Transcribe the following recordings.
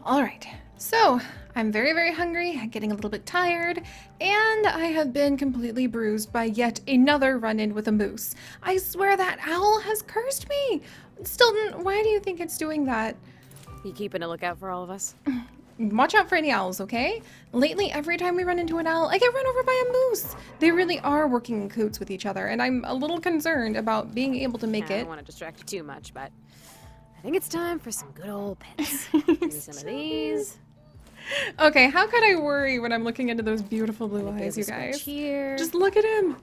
All right, so I'm very, very hungry, getting a little bit tired, and I have been completely bruised by yet another run-in with a moose. I swear that owl has cursed me. Stilton, why do you think it's doing that? You keeping a lookout for all of us? Watch out for any owls, okay? Lately, every time we run into an owl, I get run over by a moose. They really are working in cahoots with each other, and I'm a little concerned about being able to make I it. don't want to distract you too much, but I think it's time for some good old pets. Maybe some of these. Okay, how could I worry when I'm looking into those beautiful blue And a bit eyes, of you a scratch guys? here. Just look at him.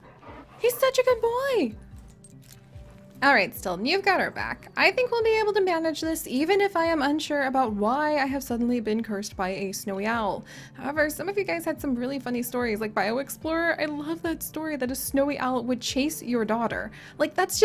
He's such a good boy. All right, Stilton, you've got our back. I think we'll be able to manage this, even if I am unsure about why I have suddenly been cursed by a snowy owl. However, some of you guys had some really funny stories, like Bio Explorer. I love that story that a snowy owl would chase your daughter. Like, that's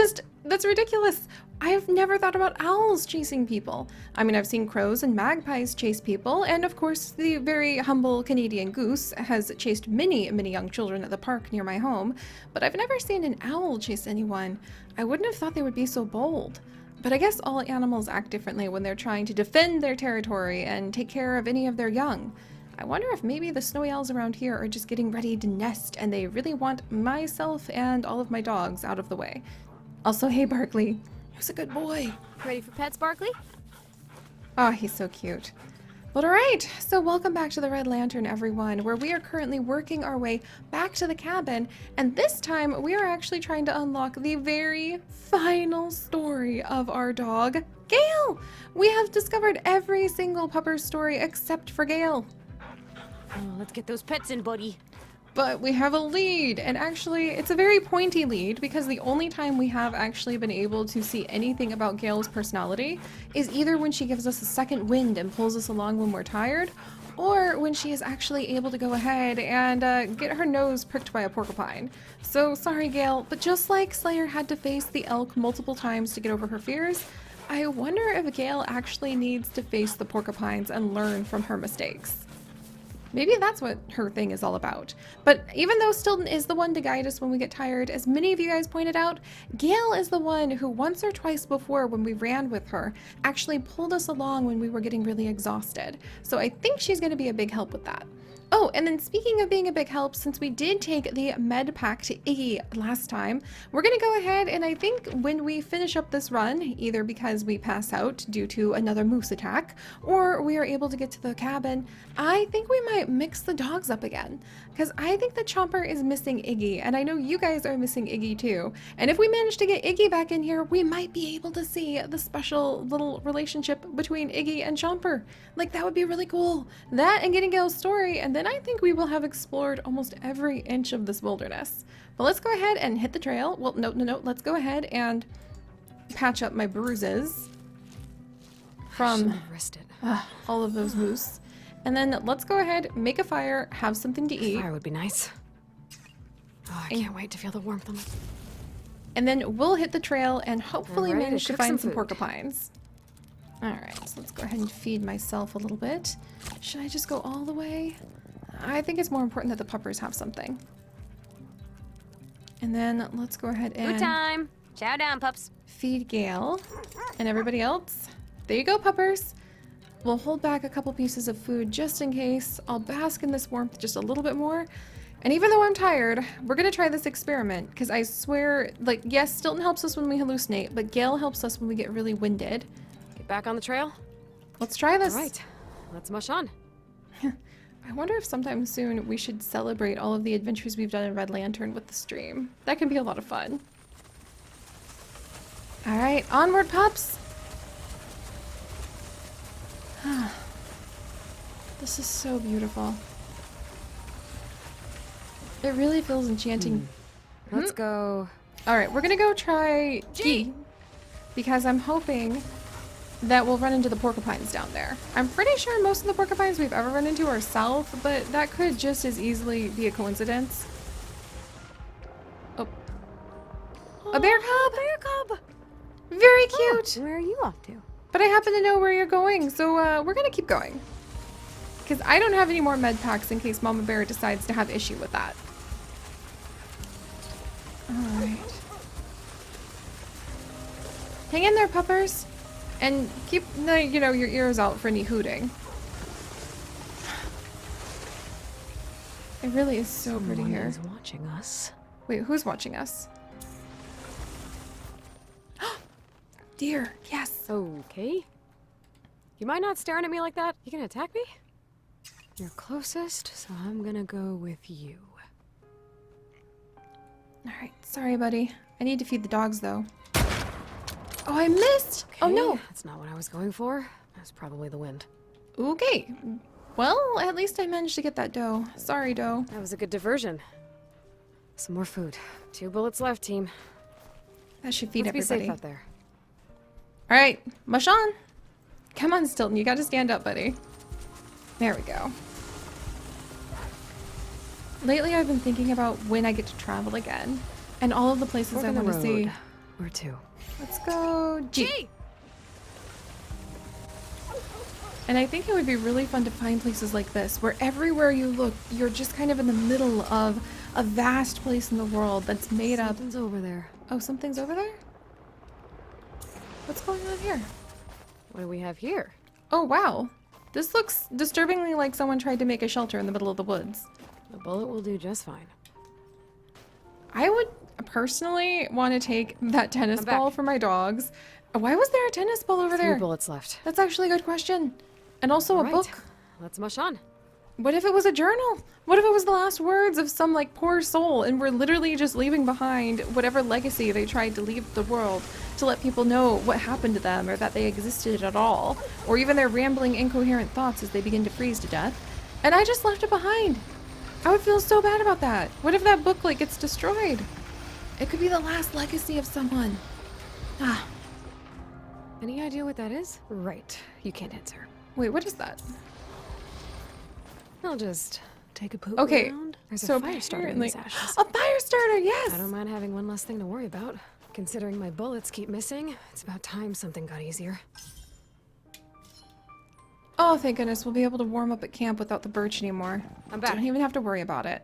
ridiculous. I've never thought about owls chasing people. I mean, I've seen crows and magpies chase people, and of course, the very humble Canadian goose has chased many, many young children at the park near my home, but I've never seen an owl chase anyone. I wouldn't have thought they would be so bold. But I guess all animals act differently when they're trying to defend their territory and take care of any of their young. I wonder if maybe the snowy owls around here are just getting ready to nest and they really want myself and all of my dogs out of the way. Also, hey Barkley, he's a good boy. Ready for pets, Barkley? Oh, he's so cute. But alright, so welcome back to the Red Lantern, everyone, where we are currently working our way back to the cabin, and this time we are actually trying to unlock the very final story of our dog, Gale! We have discovered every single pupper's story except for Gale. Oh, let's get those pets in, buddy. But we have a lead, and actually it's a very pointy lead because the only time we have actually been able to see anything about Gale's personality is either when she gives us a second wind and pulls us along when we're tired, or when she is actually able to go ahead and get her nose pricked by a porcupine. So sorry Gale, but just like Slayer had to face the elk multiple times to get over her fears, I wonder if Gale actually needs to face the porcupines and learn from her mistakes. Maybe that's what her thing is all about. But even though Stilton is the one to guide us when we get tired, as many of you guys pointed out, Gale is the one who once or twice before when we ran with her actually pulled us along when we were getting really exhausted. So I think she's going to be a big help with that. Oh, and then speaking of being a big help, since we did take the med pack to Iggy last time, we're going to go ahead and I think when we finish up this run, either because we pass out due to another moose attack, or we are able to get to the cabin, I think we might mix the dogs up again. Because I think that Chomper is missing Iggy, and I know you guys are missing Iggy too. And if we manage to get Iggy back in here, we might be able to see the special little relationship between Iggy and Chomper. Like, that would be really cool. That and getting Gale's story, and then I think we will have explored almost every inch of this wilderness. But let's go ahead and hit the trail. Well, no, let's go ahead and patch up my bruises from all of those moose. And then let's go ahead, make a fire, have something to eat. Fire would be nice. Oh, I can't wait to feel the warmth on it. And then we'll hit the trail and hopefully ready to manage to cook find some some food. porcupines. Alright, so let's go ahead and feed myself a little bit. Should I just go all the way? I think it's more important that the puppers have something. And then let's go ahead Food and time. Chow down, pups. feed Gale and everybody else. There you go, puppers. We'll hold back a couple pieces of food just in case. I'll bask in this warmth just a little bit more. And even though I'm tired, we're gonna try this experiment because I swear, like, yes, Stilton helps us when we hallucinate, but Gale helps us when we get really winded. Get back on the trail. Let's try this. All right, let's mush on. I wonder if sometime soon we should celebrate all of the adventures we've done in Red Lantern with the stream. That can be a lot of fun. All right, onward, pups. This is so beautiful. It really feels enchanting. Let's go. All right, we're gonna go try G because I'm hoping that we'll run into the porcupines down there. I'm pretty sure most of the porcupines we've ever run into are south, but that could just as easily be a coincidence. Oh. A bear cub! Bear cub! Very cute! Oh, where are you off to? But I happen to know where you're going, so we're gonna keep going. Because I don't have any more med packs in case Mama Bear decides to have issue with that. Alright. Hang in there, puppers. And keep, you know, your ears out for any hooting. It really is so pretty Someone here. is watching us. Wait, who's watching us? Deer, yes. Okay. You mind not staring at me like that? You gonna attack me? You're closest, so I'm gonna go with you. All right, sorry, buddy. I need to feed the dogs, though. Oh, I missed! Okay, Oh, no! That's not what I was going for. That's probably the wind. Okay. Well, at least I managed to get that doe. Sorry, doe. That was a good diversion. Some more food. 2 bullets left, team. That should feed Let's be everybody. safe out there. All right, mush on. Come on, Stilton. You got to stand up, buddy. There we go. Lately, I've been thinking about when I get to travel again, and all of the places I want to see. Where to? Let's go G. And I think it would be really fun to find places like this, where everywhere you look, you're just kind of in the middle of a vast place in the world that's made up. Something's over there. Oh, something's over there? What's going on here? What do we have here? Oh, wow. This looks disturbingly like someone tried to make a shelter in the middle of the woods. A bullet will do just fine. I would personally want to take that tennis I'm back. ball for my dogs. Why was there a tennis ball over 3 there? bullets left. That's actually a good question. And also a Right. book. Let's mush on. What if it was a journal? What if it was the last words of some like poor soul and we're literally just leaving behind whatever legacy they tried to leave the world to let people know what happened to them or that they existed at all, or even their rambling incoherent thoughts as they begin to freeze to death, and I just left it behind. I would feel so bad about that. What if that book like gets destroyed? It could be the last legacy of someone. Ah, Any idea what that is? Right. You can't answer. wait, what is that? I'll just take a poke Okay, around. There's so a fire starter in these apparently- ashes. A fire starter, yes! I don't mind having one less thing to worry about. Considering my bullets keep missing, it's about time something got easier. Oh, thank goodness, we'll be able to warm up at camp without the birch anymore. I'm back. Don't even have to worry about it.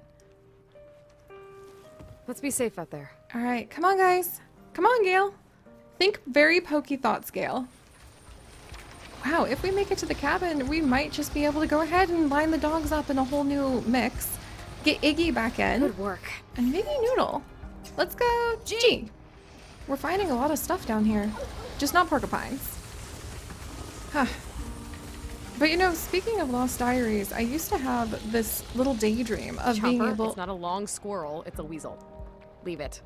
Let's be safe out there. All right, come on, guys. Come on, Gale. Think very pokey thoughts, Gale. Wow, if we make it to the cabin, we might just be able to go ahead and line the dogs up in a whole new mix. Get Iggy back in. Good work. And maybe Noodle. Let's go G. We're finding a lot of stuff down here. Just not porcupines. Huh. But you know, speaking of lost diaries, I used to have this little daydream of being Chomper, able... it's not a long squirrel, it's a weasel. Leave it.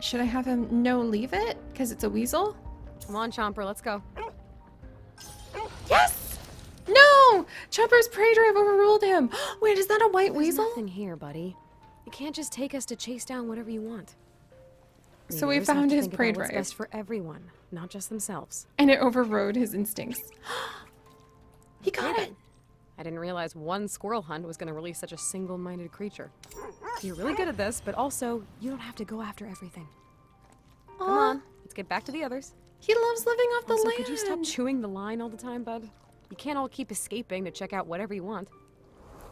Should I have him no leave it? Because it's a weasel? Come on, Chomper, let's go. Yes! No! Chopper's prey drive overruled him. Wait, is that a white There's weasel? nothing here, buddy. You can't just take us to chase down whatever you want. So we Leaders have found to his think prey about what's drive. best for everyone, not just themselves. And it overrode his instincts. He got it. I didn't realize one squirrel hunt was going to release such a single-minded creature. You're really good at this, but also, you don't have to go after everything. Come Aw, on, let's get back to the others. he loves living off the Also, land. could you stop chewing the line all the time, bud? You can't all keep escaping to check out whatever you want.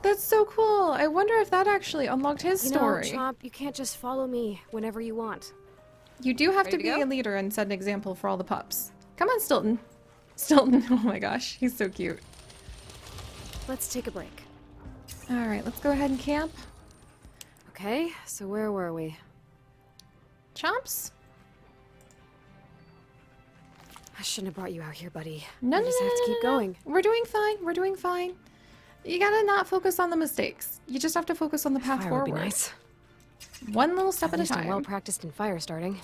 That's so cool. I wonder if that actually unlocked his story. You know, Chomp, you can't just follow me whenever you want. You do have Ready to to be go? a leader and set an example for all the pups. Come on, Stilton. Stilton, oh my gosh, he's so cute. Let's take a break. All right, let's go ahead and camp. Okay, so where were we? Chomps? I shouldn't have brought you out here, buddy. No, We no, just no, have to no, keep no, no. going. We're doing fine. We're doing fine. You gotta not focus on the mistakes. You just have to focus on the path Fire forward. would be nice. One little step At at a least I'm time. well practiced in fire starting.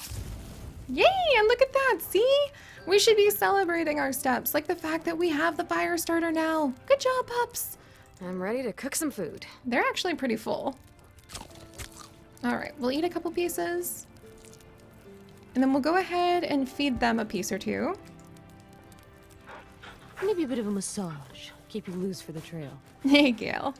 Yay! And look at that. See? We should be celebrating our steps, like the fact that we have the fire starter now. Good job, pups. I'm ready to cook some food. They're actually pretty full. All right, we'll eat a couple pieces. And then we'll go ahead and feed them a piece or two. Maybe a bit of a massage. Keep you loose for the trail. Hey, Gale.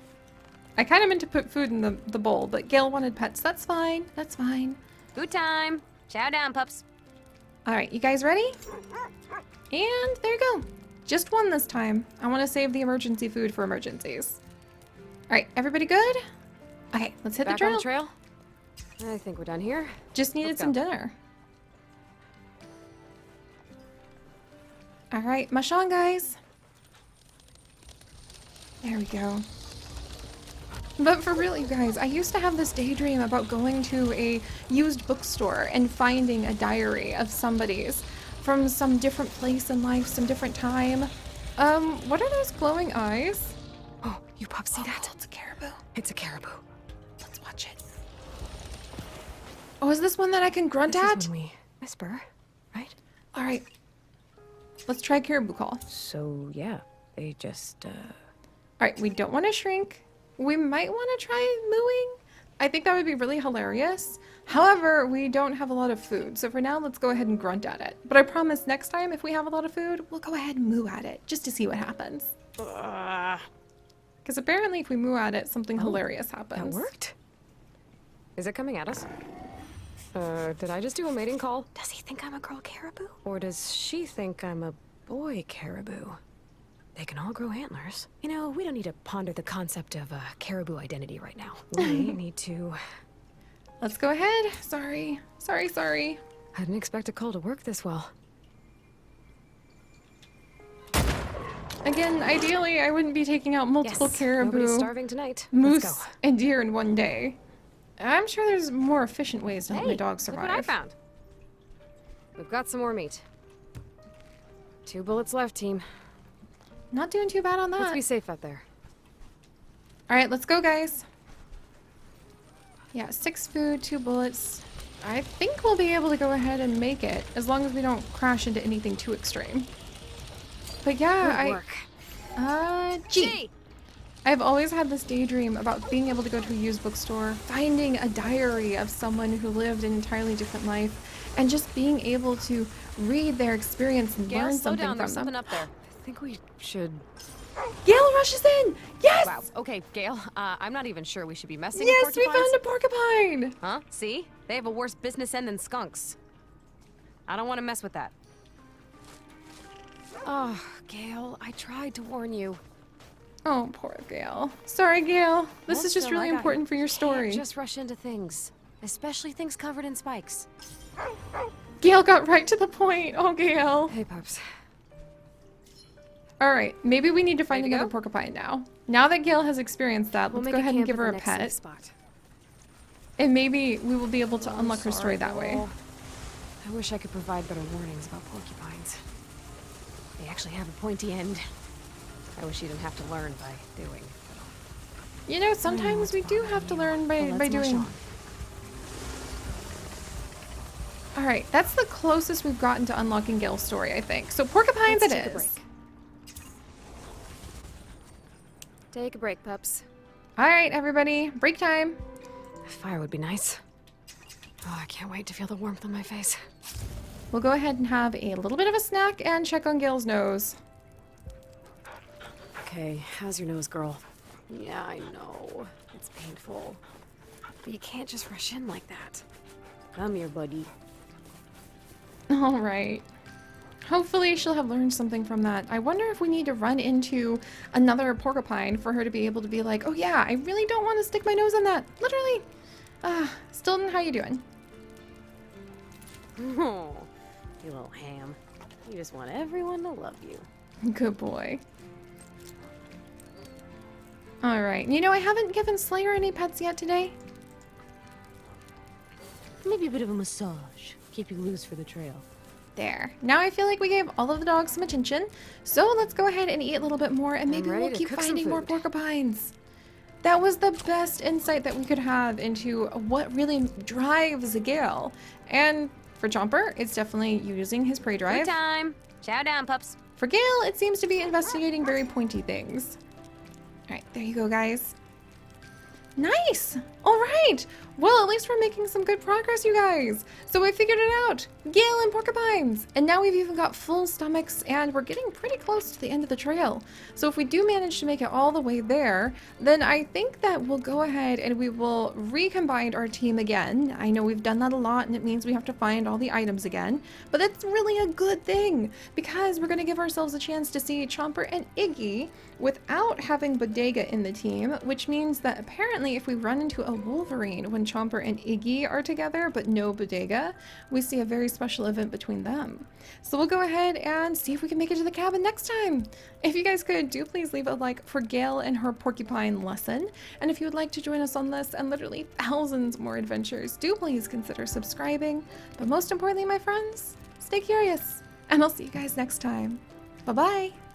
I kind of meant to put food in the bowl, but Gale wanted pets. That's fine. That's fine. Food time. Chow down, pups. All right, you guys ready? And there you go. Just one this time. I want to save the emergency food for emergencies. All right, everybody good? Okay, let's hit Back the on trail. the trail? I think we're done here. Just needed Let's some go. dinner. All right, mush on, guys. There we go. But for real, you guys, I used to have this daydream about going to a used bookstore and finding a diary of somebody's from some different place in life, some different time. What are those glowing eyes? Oh, you pups see that? It's a caribou. It's a caribou. Let's watch it. Oh, is this one that I can grunt This at? is when we whisper, right? All right. Let's try caribou call. So, yeah, they just, All right, we don't want to shrink. We might want to try mooing. I think that would be really hilarious. However, we don't have a lot of food. So for now, let's go ahead and grunt at it. But I promise next time, if we have a lot of food, we'll go ahead and moo at it just to see what happens. Because apparently if we moo at it, something hilarious happens. That worked. Is it coming at us? Did I just do a mating call? Does he think I'm a girl caribou? Or does she think I'm a boy caribou? They can all grow antlers. You know, we don't need to ponder the concept of caribou identity right now. We need to... Let's go ahead. Sorry. Sorry. I didn't expect a call to work this well. Again, ideally, I wouldn't be taking out multiple Yes, caribou, nobody's starving tonight. Let's moose, go. and deer in one day. I'm sure there's more efficient ways to help my dog survive. Look what I found. We've got some more meat. 2 bullets left, team. Not doing too bad on Let's that. be safe out there. All right, let's go, guys. Yeah, 6 food, 2 bullets. I think we'll be able to go ahead and make it, as long as we don't crash into anything too extreme. But yeah, Good work. G. I've always had this daydream about being able to go to a used bookstore, finding a diary of someone who lived an entirely different life, and just being able to read their experience and Gale, learn slow something down. from There's them. something up there. I think we should... Gale rushes in! Yes! Wow. Okay, Gale. I'm not even sure we should be messing Yes, with we porcupines. found a porcupine! Huh? See? They have a worse business end than skunks. I don't want to mess with that. Oh, Gale, I tried to warn you. Oh, poor Gale. Sorry, Gale. This Well, is just still, I really got important for your story. Can't just rush into things, especially things covered in spikes. Gale got right to the point. Oh, Gale. Hey, pups. All right, maybe we need to find Ready to another go? porcupine now. Now that Gale has experienced that, We'll let's make go a ahead and camp give at her the a next safe pet. spot. And maybe we will be able to unlock her story Sorry, that way. girl. I wish I could provide better warnings about porcupines. They actually have a pointy end. I wish you didn't have to learn by doing. You know, sometimes we do have to learn by doing. All right, that's the closest we've gotten to unlocking Gale's story, I think. So porcupines Let's it take a is. break. Take a break, pups. All right, everybody, break time. Fire would be nice. Oh, I can't wait to feel the warmth on my face. We'll go ahead and have a little bit of a snack and check on Gale's nose. Okay, how's your nose, girl? Yeah, I know. It's painful. But you can't just rush in like that. Come here, buddy. All right. Hopefully she'll have learned something from that. I wonder if we need to run into another porcupine for her to be able to be like, oh yeah, I really don't want to stick my nose in that. Literally. Stilton, how you doing? Oh, you little ham. You just want everyone to love you. Good boy. All right. You know, I haven't given Slayer any pets yet today. Maybe a bit of a massage. Keep you loose for the trail. There. Now I feel like we gave all of the dogs some attention. So let's go ahead and eat a little bit more and maybe ready we'll to keep cook some finding more food. porcupines. That was the best insight that we could have into what really drives a Gale. And for Chomper, it's definitely using his prey Food drive. time. Chow down, pups. For Gale, it seems to be investigating very pointy things. All right, there you go, guys. Nice! All right! Well, at least we're making some good progress, you guys. So we figured it out. Gale and porcupines. And now we've even got full stomachs and we're getting pretty close to the end of the trail. So if we do manage to make it all the way there, then I think that we'll go ahead and we will recombine our team again. I know we've done that a lot and it means we have to find all the items again, but that's really a good thing because we're going to give ourselves a chance to see Chomper and Iggy without having Bodega in the team, which means that apparently if we run into a Wolverine when Chomper and Iggy are together, but no Bodega. We see a very special event between them. So we'll go ahead and see if we can make it to the cabin next time. If you guys could, do please leave a like for Gale and her porcupine lesson. And if you would like to join us on this and literally thousands more adventures, do please consider subscribing. But most importantly, my friends, stay curious. And I'll see you guys next time. Bye-bye.